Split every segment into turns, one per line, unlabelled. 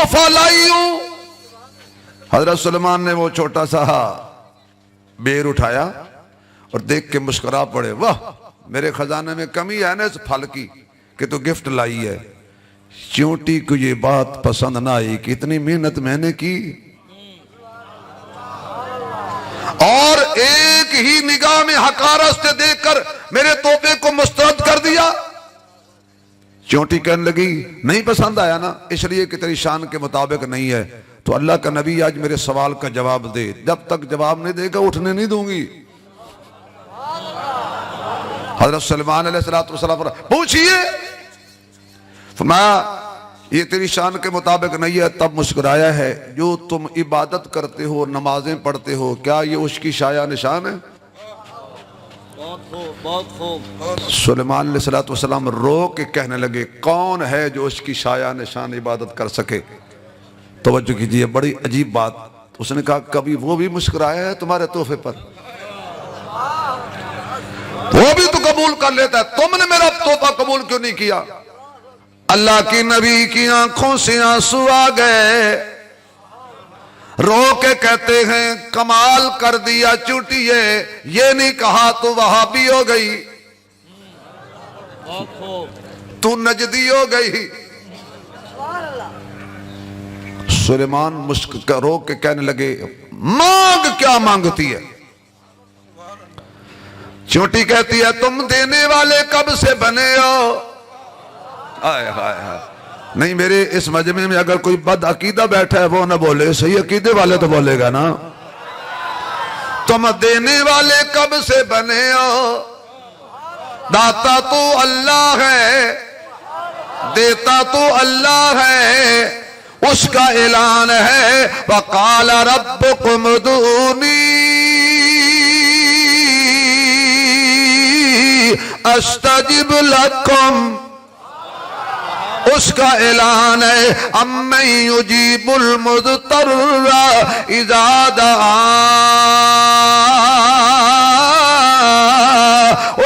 تحفہ لائی ہوں۔ حضرت سلیمان نے وہ چھوٹا سا بیر اٹھایا اور دیکھ کے مسکرا پڑے، واہ میرے خزانے میں کمی ہے نا اس پھل کی کہ تو گفٹ لائی ہے۔ چونٹی کو یہ بات پسند نہ آئی کہ اتنی محنت میں نے کی اور ایک ہی نگاہ میں حقارت سے دیکھ کر میرے توبے کو مسترد کر دیا۔ چونٹی کہنے لگی نہیں پسند آیا نا، اس لیے کہ تیری شان کے مطابق نہیں ہے، تو اللہ کا نبی آج میرے سوال کا جواب دے، جب تک جواب نہیں دے گا اٹھنے نہیں دوں گی۔ حضرت سلیمان علیہ السلام پوچھئے، فرمایا یہ تیری شان کے مطابق نہیں ہے، تب مسکرایا ہے جو تم عبادت کرتے ہو نمازیں پڑھتے ہو کیا یہ اس کی شایع نشان ہے؟ سلیمان علیہ السلام رو کے کہنے لگے کون ہے جو اس کی شایع نشان عبادت کر سکے؟ توجہ کیجئے، بڑی عجیب بات۔ اس نے کہا کبھی وہ بھی مسکرایا ہے تمہارے تحفے پر؟ وہ بھی تو قبول کر لیتا ہے، تم نے میرا تحفہ قبول کیوں نہیں کیا؟ اللہ کی نبی کی آنکھوں سے آنسو آ گئے، رو کے کہتے ہیں کمال کر دیا چوٹیے، یہ نہیں کہا تو وہابی ہو گئی، تو نجدی ہو گئی۔ سلیمان رو کے کہنے لگے مانگ کیا مانگتی ہے؟ چوٹی کہتی ہے تم دینے والے کب سے بنے ہو؟ آئے ہائے ہائے، نہیں میرے اس مجمع میں اگر کوئی بد عقیدہ بیٹھا ہے وہ نہ بولے، صحیح عقیدے والے تو بولے گا نا۔ تم دینے والے کب سے بنے ہو؟ داتا تو اللہ ہے، دیتا تو اللہ ہے، اس کا اعلان ہے وَقَالَ رَبُّكُمُ ادْعُونِي أَسْتَجِبْ لَكُمْ، اس کا اعلان ہے اَمَّن يُجِيبُ الْمُضْطَرَّ إِذَا دَعَاهُ،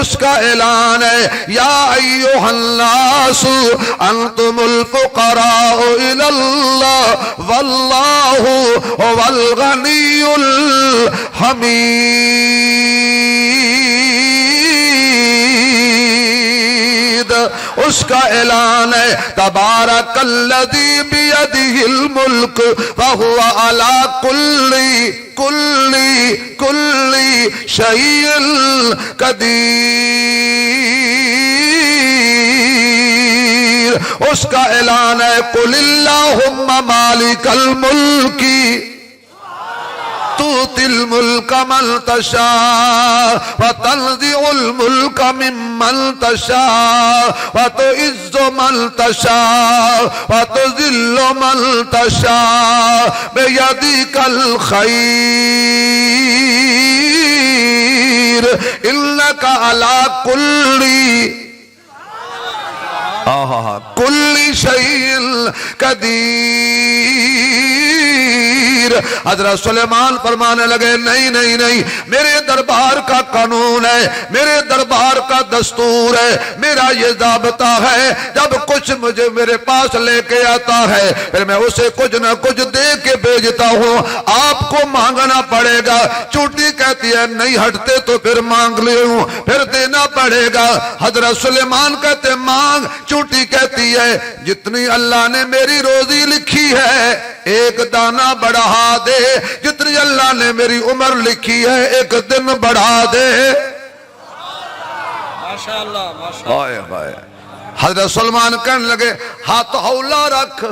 اس کا اعلان ہے یا ایھا الناس انتم الفقراء الی اللہ واللہ هو الغنی الحمید، اس کا اعلان ہے تبارک الذی بیدہ الملک وہو علی کل شیء قدیر، اس کا اعلان ہے قل اللہم مالک الملک تؤتی الملک من تشاء وتنزع الملک ممن تشاء وتعز من تشاء وتذل من تشاء بیدک الخیر انک علی کل شیء قدیر۔ حضرت سلیمان فرمانے لگے نہیں نہیں نہیں، میرے دربار کا قانون ہے، میرے دربار کا دستور ہے، میرا یہ ضابطہ ہے جب کچھ مجھے میرے پاس لے کے آتا ہے پھر میں اسے کچھ نہ کچھ دے کے بھیجتا ہوں، آپ کو مانگنا پڑے گا۔ چوٹی کہتی ہے نہیں ہٹتے تو پھر مانگ لے ہوں، پھر دینا پڑے گا۔ حضرت سلیمان کہتے مانگ، چوٹی کہتی ہے جتنی اللہ نے میری روزی لکھی ہے ایک دانہ بڑھا دے، جتنی اللہ نے میری عمر لکھی ہے ایک دن بڑھا دے۔
ماشاءاللہ ماشاءاللہ۔
حضرت سلمان کہنے لگے ہاتھ ہولا رکھ،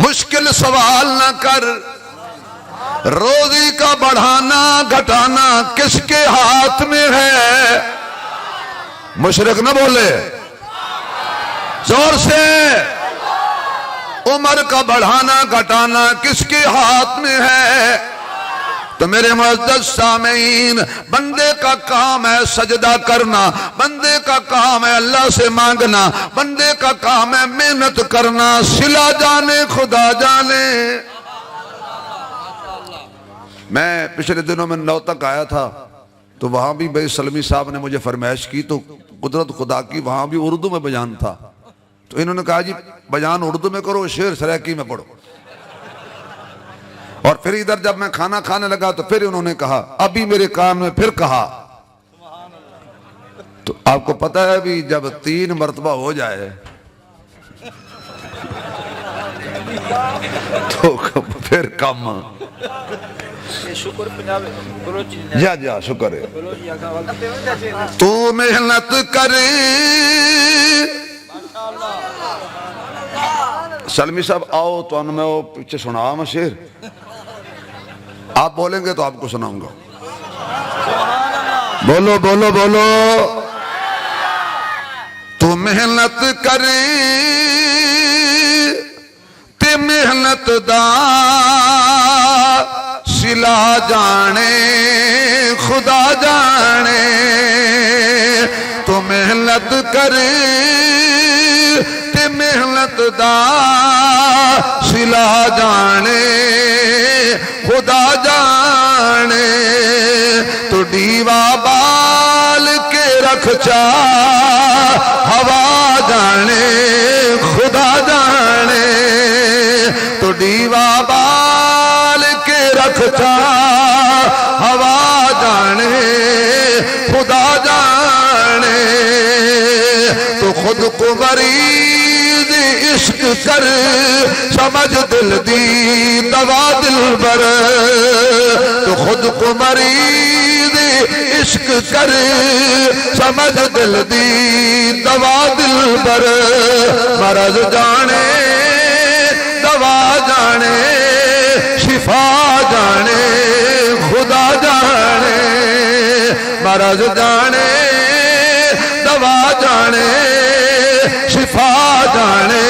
مشکل سوال نہ کر، روزی کا بڑھانا گھٹانا کس کے ہاتھ میں ہے؟ مشرک نہ بولے، زور سے، عمر کا بڑھانا گھٹانا کس کے ہاتھ میں ہے؟ تو میرے معزز سامعین، بندے کا کام ہے سجدہ کرنا، بندے کا کام ہے اللہ سے مانگنا، بندے کا کام ہے محنت کرنا، صلہ جانے خدا جانے۔ میں پچھلے دنوں میں نوتک آیا تھا تو وہاں بھی بھائی سلمی صاحب نے مجھے فرمائش کی تو قدرت خدا کی وہاں بھی اردو میں بیان تھا، تو انہوں نے کہا جی بیان اردو میں کرو، شعر سرائکی میں پڑھو۔ اور پھر ادھر جب میں کھانا کھانے لگا تو پھر انہوں نے کہا، ابھی میرے کان میں پھر کہا۔ تو آپ کو پتہ ہے بھی جب 3 مرتبہ ہو جائے تو پھر کم جا شکر ہے۔ تو محنت کرے سلمی صاحب آؤ تو میں وہ پیچھے سنا میں شعر، آپ بولیں گے تو آپ کو سناؤں گا۔ بولو بولو بولو۔ تو محنت کرے تے محنت دا سلا جانے خدا جانے، تو محنت کرے تے محنت دا سلا جانے خدا جانے، تو ڈیوا بال کے رکھ چا ہوا جانے خدا جانے، تو ڈیوا بال کے رکھ چا ہوا جانے خدا جانے، تو خود کو مریض عشق کر سمجھ دل دی دوا دل بر، تو خود کو مریض عشق کر سمجھ دل دی دوا دل بر، مرض جانے دوا جانے شفا جانے خدا جانے، مرض جانے دوا جانے شفا جانے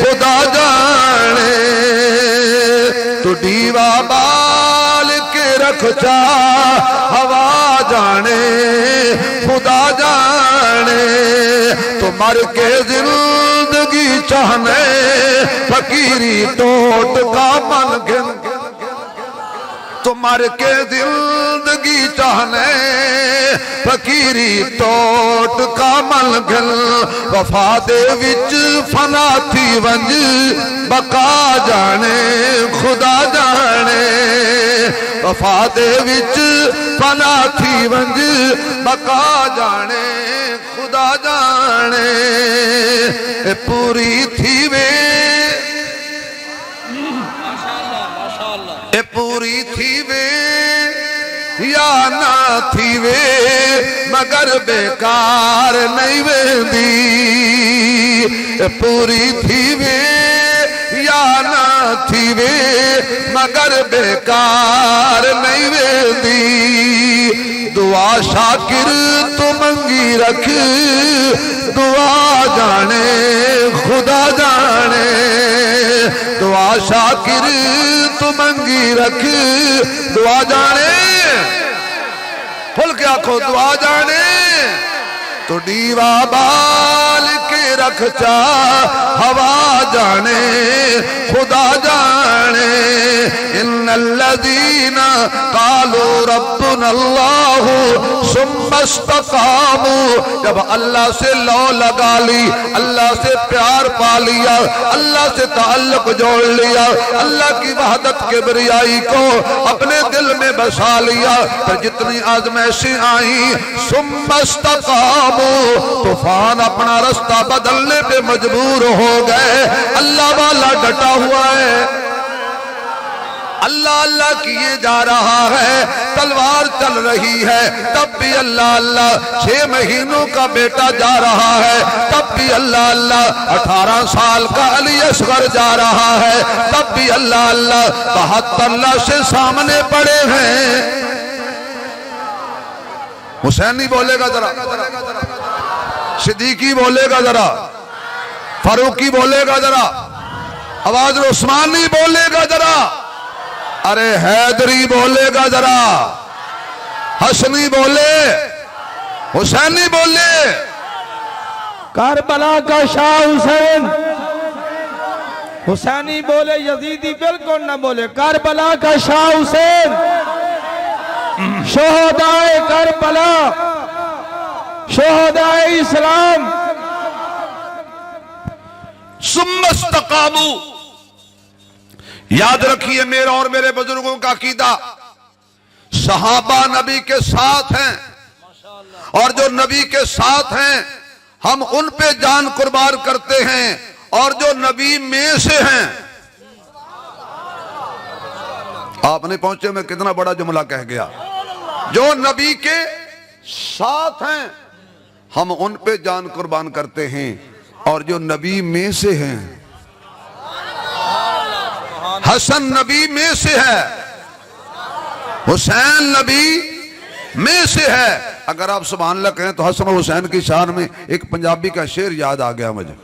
خدا جانے، تو ڈیوا بال کے رکھ چا ہوا جانے خدا جانے، تو مر کے زندگی چاہنے فقیری ٹوٹ کا من گن، تو مر کے زندگی چاہنے فقیری ٹوٹ کا من گن، وفا دے وچ فنا تھی ونج بقا جانے خدا جانے، وفا دے وچ فنا تھی ونج بقا جانے خدا جانے، پوری تھی وے اے پوری تھی وے یا نہ تھی وے مگر بیکار نہیں ویندی، اے پوری تھی وے یا نہ تھی وے مگر بیکار نہیں ویندی، دعا شاکر تو منگی رکھ دعا جانے خدا جانے، دعا شاکر تو منگی رکھ دعا جانے، کھل کے آنکھوں دعا جانے، تو ڈیوا بال کے رکھ چا ہوا جانے خدا جانے، ان الذین قالوا ربنا اللہ ثم استقاموا، جب اللہ سے لو لگا لی، اللہ سے پیار پا لیا، اللہ سے تعلق جوڑ لیا، اللہ کی وحدت کبریائی کو اپنے دل میں بسا لیا، پھر جتنی آزمائشیں آئیں ثم استقاموا، طوفان اپنا رستہ بدلنے پہ مجبور ہو گئے، اللہ والا ڈٹا ہوا ہے، اللہ اللہ کیے جا رہا ہے، تلوار چل رہی ہے تب بھی اللہ اللہ، 6 مہینوں کا بیٹا جا رہا ہے تب بھی اللہ اللہ، 18 سال کا علی اصغر جا رہا ہے تب بھی اللہ اللہ، 72 لاشیں سامنے پڑے ہیں۔ حسینی بولے گا ذرا، صدیقی بولے گا ذرا، فاروقی بولے گا ذرا، آواز عثمانی بولے گا ذرا، ارے حیدری بولے گا ذرا، حسنی بولے، حسینی بولے،
کربلا کا شاہ حسین، حسینی بولے یزیدی بالکل نہ بولے، کربلا کا شاہ حسین، شہدائے کربلا، شہدائے اسلام،
ثم استقاموا. یاد رکھیے میرا اور میرے بزرگوں کا عقیدہ، صحابہ نبی کے ساتھ ہیں، اور جو نبی کے ساتھ ہیں ہم ان پہ جان قربان کرتے ہیں، اور جو نبی میں سے ہیں. آپ نہیں پہنچے میں کتنا بڑا جملہ کہہ گیا. جو نبی کے ساتھ ہیں ہم ان پہ جان قربان کرتے ہیں، اور جو نبی میں سے ہیں. حسن نبی میں سے ہے، حسین نبی میں سے ہے. اگر آپ سبحان اللہ کہیں تو حسن و حسین کی شان میں ایک پنجابی کا شعر یاد آ گیا مجھے.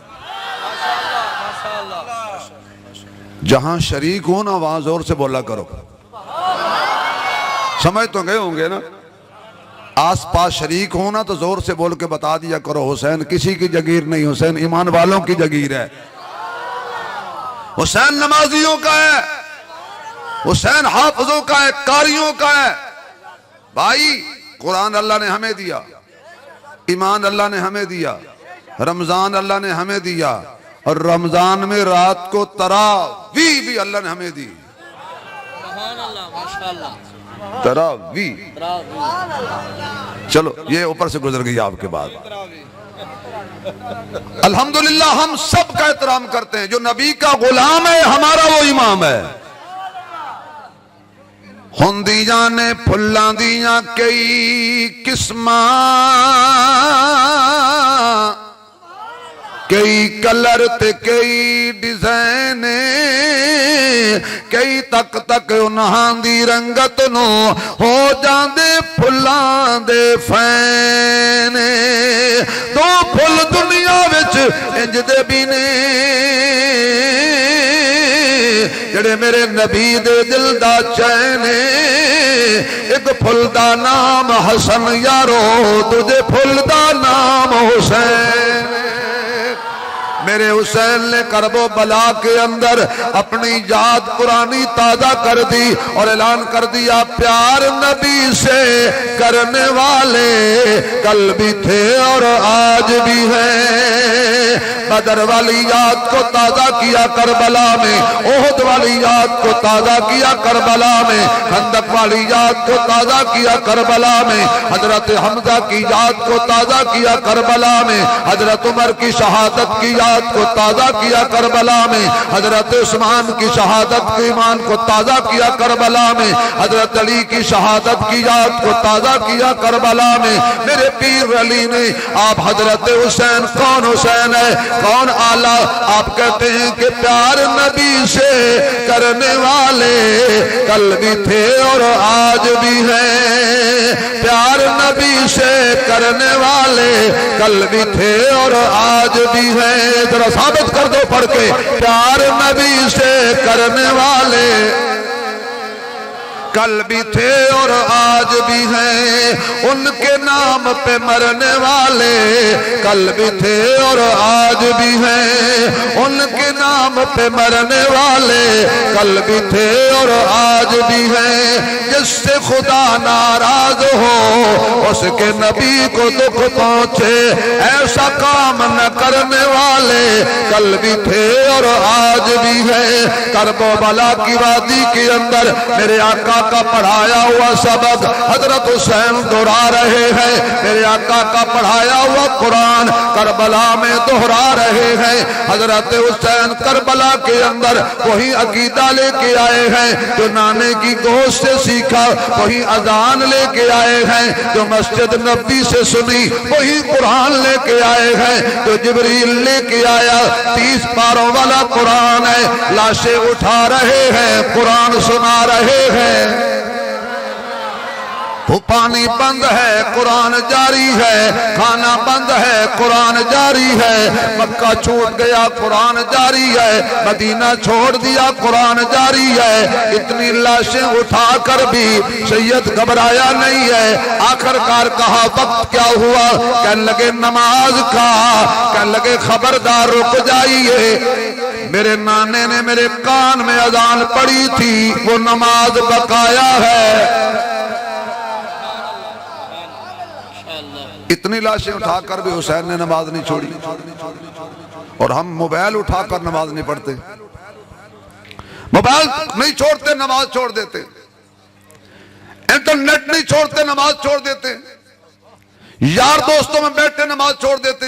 جہاں شریک ہو نا وہاں زور سے بولا کرو. سمجھ تو گئے ہوں گے نا. آس پاس شریک ہو نا تو زور سے بول کے بتا دیا کرو حسین کسی کی جگیر نہیں، حسین ایمان والوں کی جگیر ہے. حسین نمازیوں کا ہے، حسین حافظوں کا ہے، قاریوں کا ہے. بھائی قرآن اللہ نے ہمیں دیا، ایمان اللہ نے ہمیں دیا، رمضان اللہ نے ہمیں دیا، اور رمضان میں رات کو تراویح بھی اللہ نے ہمیں دی. تراویح چلو یہ اوپر سے گزر گئی آپ کے بعد. الحمدللہ ہم سب کا احترام کرتے ہیں. جو نبی کا غلام ہے ہمارا وہ امام ہے. ہوندیاں نے پھلاں دیاں کئی قسماں، کئی کلر تے کئی ڈیزائن، کئی تک تک انہاں دی رنگت نو ہو جاندے پھلاں دے فین. دو پھل دنیا وچ انج دے بھی نے جڑے میرے نبی دے دل دا چین. ایک پھل دا نام حسن یارو، دجے پھل دا نام حسین. میرے حسین نے کرب و بلا کے اندر اپنی یاد پرانی تازہ کر دی اور اعلان کر دیا پیار نبی سے کرنے والے کل بھی تھے اور آج بھی ہیں. بدر والی یاد کو تازہ کیا کربلا میں، احد والی یاد کو تازہ کیا کربلا میں، خندق والی یاد کو تازہ کیا کربلا میں، حضرت حمزہ کی یاد کو تازہ کیا کربلا میں، حضرت عمر کی شہادت کی یاد کو تازہ کیا کربلا میں، حضرت عثمان کی شہادت کے ایمان کو تازہ کیا کربلا میں، حضرت علی کی شہادت کی یاد کو تازہ کیا کربلا میں. میرے پیر علی نے آپ حضرت حسین کون حسین ہے کون آلہ، آپ کہتے ہیں کہ پیار نبی سے کرنے والے کل بھی تھے اور آج بھی ہیں. پیار نبی سے کرنے والے کل بھی تھے اور آج بھی ہیں. ذرا ثابت کر دو پڑھ کے، پیار نبی سے کرنے والے کل بھی تھے اور آج بھی ہیں. ان کے نام پہ مرنے والے کل بھی تھے اور آج بھی ہیں. ان کے نام پہ مرنے والے کل بھی تھے اور آج بھی ہیں. جس سے خدا ناراض ہو اس کے نبی کو دکھ پہنچے، ایسا کام نہ کرنے والے کل بھی تھے اور آج بھی ہیں. کرب و بلا کی وادی کے اندر میرے آقا کا پڑھایا ہوا سبق حضرت حسین دہرا رہے ہیں. میرے آقا کا پڑھایا ہوا قرآن کربلا میں دہرا رہے ہیں. حضرت حسین کربلا کے اندر وہی عقیدہ لے کے آئے ہیں جو نانے کی گوشت سے سیکھا، وہی اذان لے کے آئے ہیں جو مسجد نبی سے سنی، وہی قرآن لے کے آئے ہیں جو جبریل لے کے آیا. 30 پاروں والا قرآن ہے. لاشیں اٹھا رہے ہیں، قرآن سنا رہے ہیں. پانی بند ہے قرآن جاری ہے، کھانا بند ہے قرآن جاری ہے. مکہ چھوٹ گیا قرآن جاری ہے، مدینہ چھوڑ دیا قرآن جاری ہے. اتنی لاشیں اٹھا کر بھی سید گھبرایا نہیں ہے. آخر کار کہا وقت کیا ہوا؟ کہنے لگے نماز کا. کہنے لگے خبردار رک جائیے، میرے نانے نے میرے کان میں اذان پڑھی تھی، وہ نماز بقایا ہے. اتنی لاشیں اٹھا کر بھی حسین نے نماز نہیں چھوڑی، اور ہم موبائل اٹھا کر نماز نہیں پڑھتے، موبائل نہیں چھوڑتے نماز چھوڑ دیتے، انٹرنیٹ نہیں چھوڑتے نماز چھوڑ دیتے، یار دوستوں میں بیٹھے نماز چھوڑ دیتے،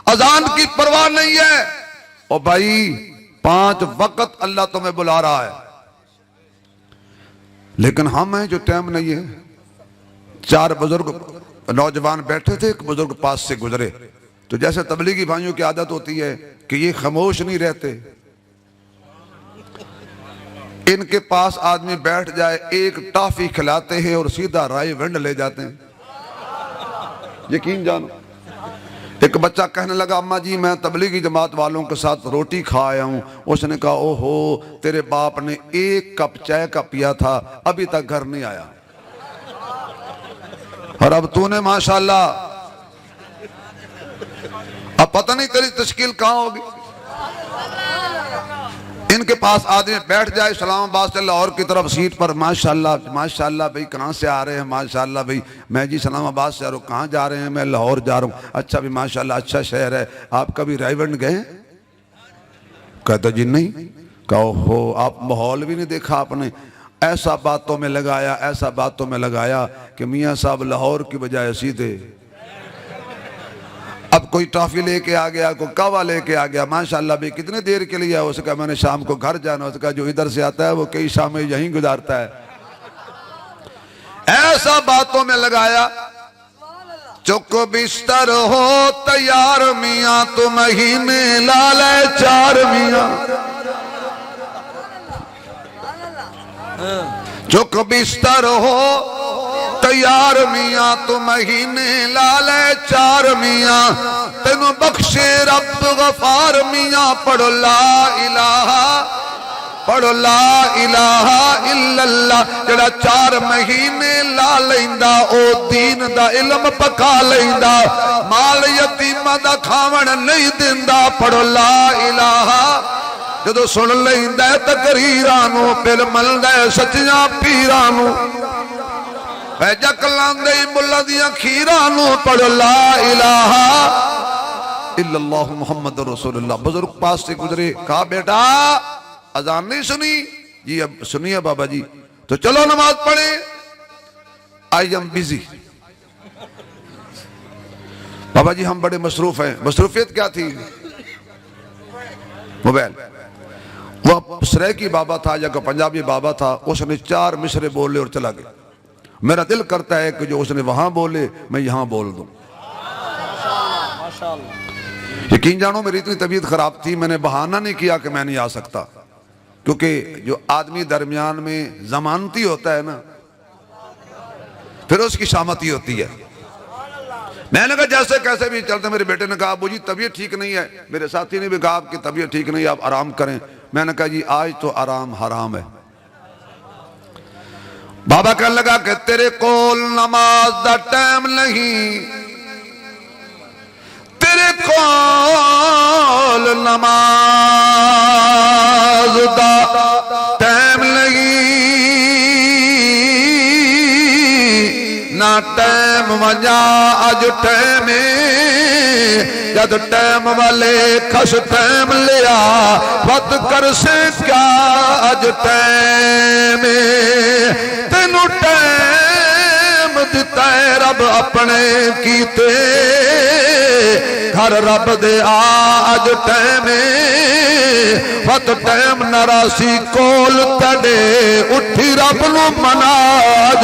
اذان کی پرواہ نہیں ہے۔ اور بھائی 5 وقت اللہ تمہیں بلا رہا ہے، لیکن ہم ہیں جو ٹائم نہیں ہے۔ 4 بزرگ نوجوان بیٹھے تھے، ایک بزرگ پاس سے گزرے، تو جیسے تبلیغی بھائیوں کی عادت ہوتی ہے کہ یہ خاموش نہیں رہتے، ان کے پاس آدمی بیٹھ جائے ایک ٹافی کھلاتے ہیں اور سیدھا رائے ونڈ لے جاتے ہیں، یقین جانو۔ ایک بچہ کہنے لگا اماں جی میں تبلیغی جماعت والوں کے ساتھ روٹی کھا آیا ہوں۔ اس نے کہا اوہو تیرے باپ نے 1 کپ چائے کا پیا تھا، ابھی تک گھر نہیں آیا، اور اب تو نے ماشاءاللہ اب پتہ نہیں تیری تشکیل کہاں ہوگی۔ ان کے پاس آدمی بیٹھ جائے اسلام آباد سے لاہور کی طرف سیٹ پر، ماشاءاللہ ماشاءاللہ بھئی کہاں سے آ رہے ہیں؟ ماشاءاللہ بھئی میں جی اسلام آباد سے آ رہا ہوں۔ کہاں جا رہے ہیں؟ میں لاہور جا رہا ہوں۔ اچھا بھی ماشاءاللہ اچھا شہر ہے، آپ کبھی رائیونڈ گئے؟ کہتا جی نہیں۔ کہا اوہو آپ ماحول بھی نہیں دیکھا آپ نے، ایسا باتوں میں لگایا ایسا باتوں میں لگایا کہ میاں صاحب لاہور کی بجائے سیدھے اب کوئی ٹافی لے کے آ گیا، کوئی کعوہ لے کے آ گیا۔ ماشاءاللہ بھی کتنے دیر کے لیے ہے؟ اس کا میں نے شام کو گھر جانا۔ اس کا جو ادھر سے آتا ہے وہ کئی شامیں یہیں گزارتا ہے۔ ایسا باتوں میں لگایا۔ چک بستر ہو تیار میاں تو مہینے لالے 4 میاں، چک بستر ہو تیار میاں تو مہینے لالے 4 میاں، تینو بخشے رب غفار میاں، پڑھو لا الہ پڑھو لا الہ الا اللہ۔ جڑا 4 مہینے لا لیندا او دین دا علم پکا لیندا، مال یتیماں دا کھاون نہیں دیندا، پڑھو لا الہ۔ جدو سن لیندا تقریرانو پھر ملدا سچیاں پیرانو، جک لاندے ملا دیاں کھیرانو، پڑھو لا الہ الا اللہ محمد رسول اللہ۔ بزرگ پاس سے گزرے، کہا بیٹا اذان نہیں سنی؟ جی اب سنیے بابا جی۔ تو چلو نماز پڑھیں۔ I am busy. بابا جی ہم بڑے مصروف ہیں۔ مصروفیت کیا تھی؟ موبائل۔ وہ سریکی بابا تھا یا کہ پنجابی بابا تھا، اس نے 4 مصرے بولے اور چلا گیا۔ میرا دل کرتا ہے کہ جو اس نے وہاں بولے میں یہاں بول دوں۔ یقین جانو میری اتنی طبیعت خراب تھی، میں نے بہانہ نہیں کیا کہ میں نہیں آ سکتا، کیونکہ جو آدمی درمیان میں ضمانتی ہوتا ہے نا پھر اس کی شامتی ہوتی ہے۔ میں نے کہا جیسے کیسے بھی چلتے۔ میرے بیٹے نے کہا ابو جی طبیعت ٹھیک نہیں ہے، میرے ساتھی نے بھی کہا آپ کی طبیعت ٹھیک نہیں ہے، آپ آرام کریں۔ میں نے کہا جی آج تو آرام حرام ہے۔ بابا کہنے لگا کہ تیرے کول نماز دا ٹائم نہیں، تیرے کول نماز دا ٹائم نہیں، نہ ٹائم وجا اج ٹائم جد ٹائم والے کھس ٹائم لیا، وقت کر سے کیا اج ٹائم، تینو ٹائم دیتا ہے رب اپنے کیتے، گھر رب دے آج ٹائم، وقت ٹائم نراسی کول تڑے، اٹھی رب نو منا آج